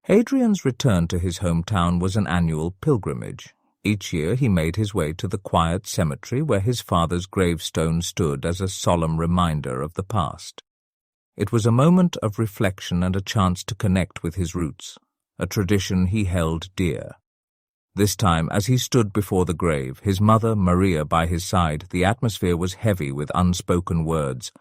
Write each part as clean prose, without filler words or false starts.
Adrian's return to his hometown was an annual pilgrimage. Each year he made his way to the quiet cemetery where his father's gravestone stood as a solemn reminder of the past. It was a moment of reflection and a chance to connect with his roots, a tradition he held dear. This time, as he stood before the grave, his mother, Maria, by his side, the atmosphere was heavy with unspoken words.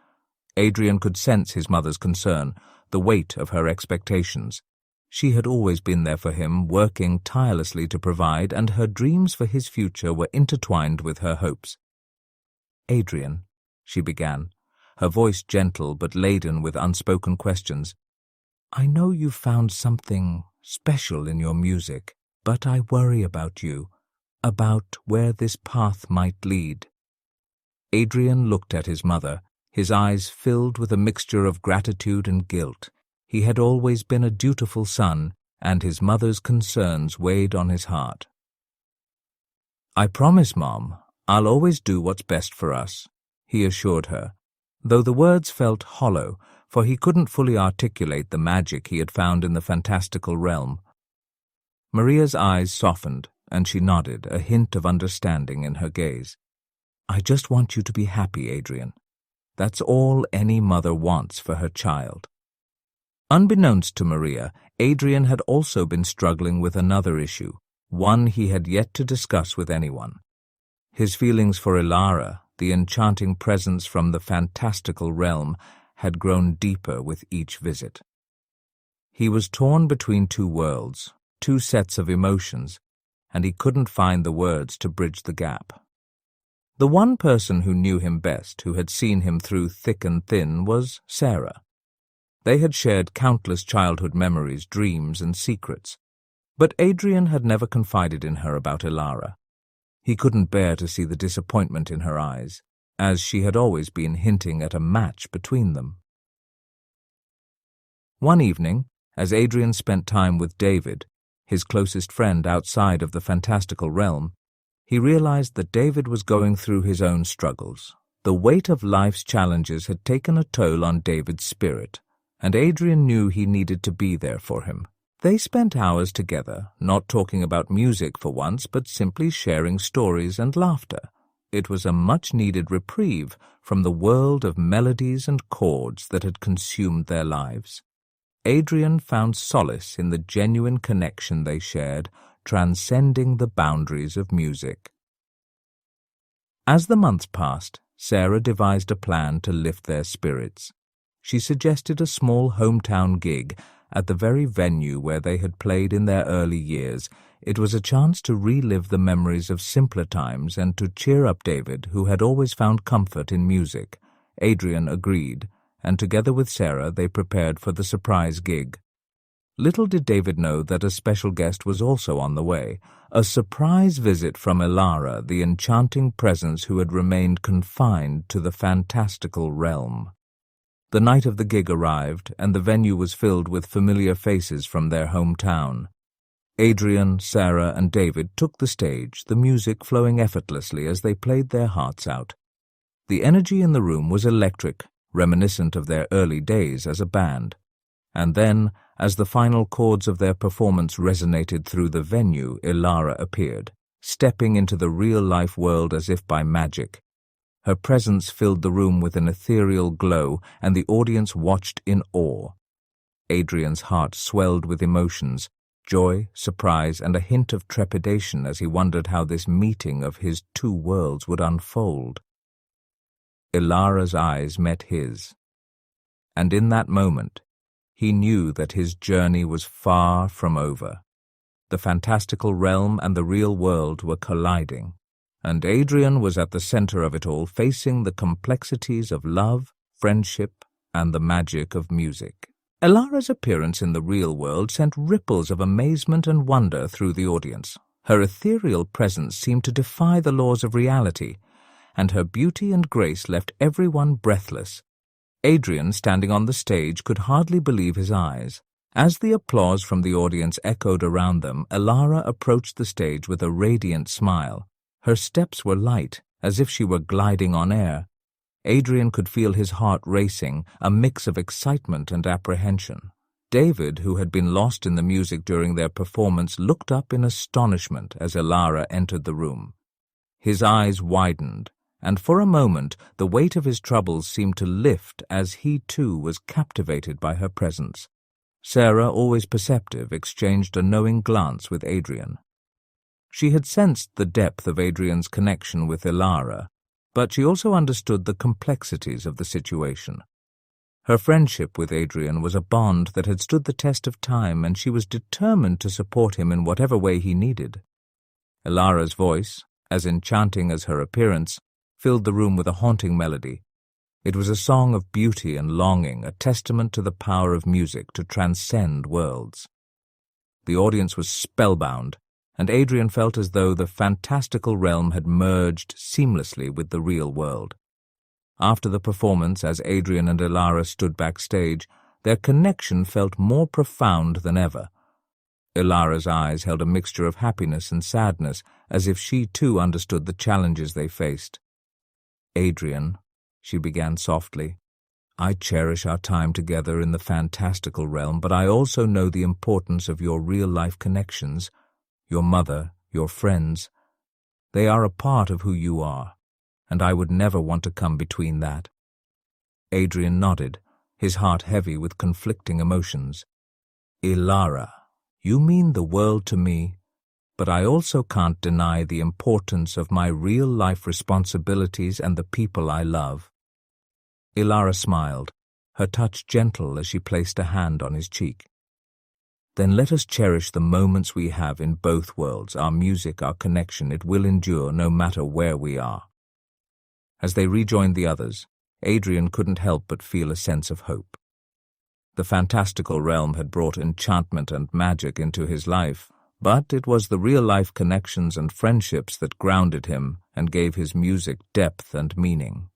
Adrian could sense his mother's concern, the weight of her expectations. She had always been there for him, working tirelessly to provide, and her dreams for his future were intertwined with her hopes. "Adrian," she began, her voice gentle but laden with unspoken questions, "I know you've found something special in your music, but I worry about you, about where this path might lead." Adrian looked at his mother, his eyes filled with a mixture of gratitude and guilt. He had always been a dutiful son, and his mother's concerns weighed on his heart. "I promise, Mom, I'll always do what's best for us," he assured her, though the words felt hollow, for he couldn't fully articulate the magic he had found in the fantastical realm. Maria's eyes softened, and she nodded, a hint of understanding in her gaze. "I just want you to be happy, Adrian. That's all any mother wants for her child." Unbeknownst to Maria, Adrian had also been struggling with another issue, one he had yet to discuss with anyone. His feelings for Elara, the enchanting presence from the fantastical realm, had grown deeper with each visit. He was torn between two worlds, two sets of emotions, and he couldn't find the words to bridge the gap. The one person who knew him best, who had seen him through thick and thin, was Sarah. They had shared countless childhood memories, dreams, and secrets. But Adrian had never confided in her about Elara. He couldn't bear to see the disappointment in her eyes, as she had always been hinting at a match between them. One evening, as Adrian spent time with David, his closest friend outside of the fantastical realm, he realized that David was going through his own struggles. The weight of life's challenges had taken a toll on David's spirit, and Adrian knew he needed to be there for him. They spent hours together, not talking about music for once, but simply sharing stories and laughter. It was a much-needed reprieve from the world of melodies and chords that had consumed their lives. Adrian found solace in the genuine connection they shared, transcending the boundaries of music. As the months passed, Sarah devised a plan to lift their spirits. She suggested a small hometown gig at the very venue where they had played in their early years. It was a chance to relive the memories of simpler times and to cheer up David, who had always found comfort in music. Adrian agreed, and together with Sarah they prepared for the surprise gig. Little did David know that a special guest was also on the way, a surprise visit from Elara, the enchanting presence who had remained confined to the fantastical realm. The night of the gig arrived, and the venue was filled with familiar faces from their hometown. Adrian, Sarah, and David took the stage, the music flowing effortlessly as they played their hearts out. The energy in the room was electric, reminiscent of their early days as a band. And then, as the final chords of their performance resonated through the venue, Elara appeared, stepping into the real-life world as if by magic. Her presence filled the room with an ethereal glow, and the audience watched in awe. Adrian's heart swelled with emotions, joy, surprise, and a hint of trepidation as he wondered how this meeting of his two worlds would unfold. Elara's eyes met his, and in that moment, he knew that his journey was far from over. The fantastical realm and the real world were colliding, and Adrian was at the center of it all, facing the complexities of love, friendship, and the magic of music. Elara's appearance in the real world sent ripples of amazement and wonder through the audience. Her ethereal presence seemed to defy the laws of reality, and her beauty and grace left everyone breathless. Adrian, standing on the stage, could hardly believe his eyes. As the applause from the audience echoed around them, Elara approached the stage with a radiant smile. Her steps were light, as if she were gliding on air. Adrian could feel his heart racing, a mix of excitement and apprehension. David, who had been lost in the music during their performance, looked up in astonishment as Elara entered the room. His eyes widened, and for a moment the weight of his troubles seemed to lift as he too was captivated by her presence. Sarah, always perceptive, exchanged a knowing glance with Adrian. She had sensed the depth of Adrian's connection with Elara, but she also understood the complexities of the situation. Her friendship with Adrian was a bond that had stood the test of time, and she was determined to support him in whatever way he needed. Elara's voice, as enchanting as her appearance, filled the room with a haunting melody. It was a song of beauty and longing, a testament to the power of music to transcend worlds. The audience was spellbound, and Adrian felt as though the fantastical realm had merged seamlessly with the real world. After the performance, as Adrian and Elara stood backstage, their connection felt more profound than ever. Elara's eyes held a mixture of happiness and sadness, as if she too understood the challenges they faced. "Adrian," she began softly, "I cherish our time together in the fantastical realm, but I also know the importance of your real-life connections, your mother, your friends. They are a part of who you are, and I would never want to come between that." Adrian nodded, his heart heavy with conflicting emotions. "Elara, you mean the world to me, but I also can't deny the importance of my real-life responsibilities and the people I love." Elara smiled, her touch gentle as she placed a hand on his cheek. "Then let us cherish the moments we have in both worlds, our music, our connection. It will endure no matter where we are." As they rejoined the others, Adrian couldn't help but feel a sense of hope. The fantastical realm had brought enchantment and magic into his life, but it was the real-life connections and friendships that grounded him and gave his music depth and meaning.